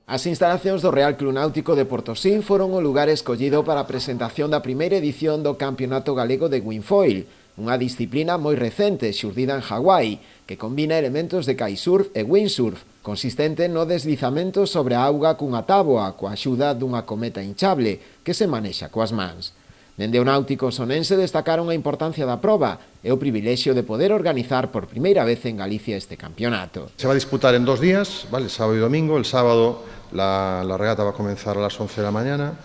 As instalacións do Real Club Náutico de Portosín foron o lugar escollido para a presentación da primeira edición do Campeonato Galego de Windfoil, unha disciplina moi recente xurdida en Hawái, que combina elementos de kitesurf e windsurf, consistente no deslizamento sobre a auga cunha táboa coa axuda dunha cometa hinchable que se manexa coas mans. Dende o Náutico sonense destacaron a importancia da proba e o privilexio de poder organizar por primeira vez en Galicia este campeonato. Se va a disputar en 2 días, ¿vale? Sábado y domingo. El sábado la regata va a comenzar a las 11 de la mañana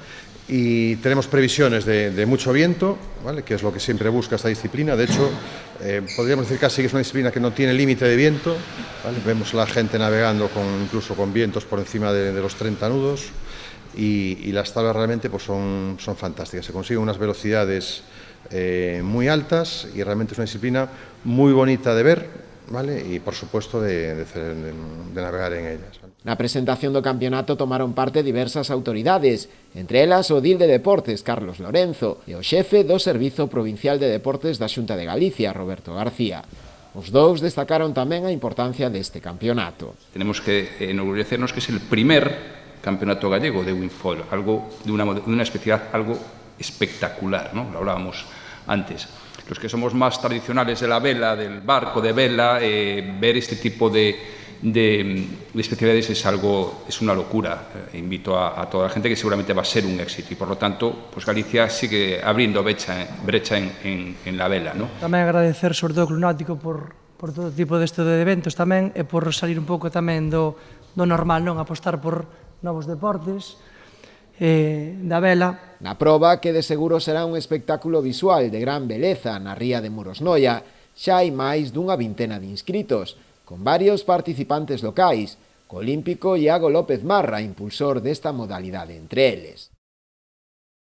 y tenemos previsiones de mucho viento, ¿vale? Que es lo que siempre busca esta disciplina. De hecho, podríamos decir casi que es una disciplina que no tiene límite de viento, ¿vale? Vemos a la gente navegando incluso con vientos por encima de los 30 nudos. Y las tablas realmente pues son fantásticas, se consiguen unas velocidades muy altas y realmente es una disciplina muy bonita de ver, ¿vale? Y por supuesto de navegar en ellas. Na presentación do campeonato tomaron parte diversas autoridades, entre elas o Dil de Deportes, Carlos Lorenzo, e o xefe do Servizo Provincial de Deportes da Xunta de Galicia, Roberto García. Os dous destacaron tamén a importancia deste campeonato. Tenemos que enorgullecernos que es el primer campeonato gallego de windfoil, algo de una especialidad algo espectacular, ¿no? Lo hablábamos antes. Los que somos más tradicionales de la vela, del barco de vela, ver este tipo de especialidades es una locura. Invito a toda la gente que seguramente va a ser un éxito y por lo tanto pues Galicia sigue abriendo brecha en la vela, ¿no? Tamén agradecer sobre todo ao Club Náutico por todo tipo de eventos tamén e por salir un pouco tamén do normal, non? Apostar por novos deportes, da vela. Na proba, que de seguro será un espectáculo visual de gran beleza na ría de Murosnoia, xa hai máis dunha vintena de inscritos, con varios participantes locais, co olímpico Iago López Marra, impulsor desta modalidade entre eles.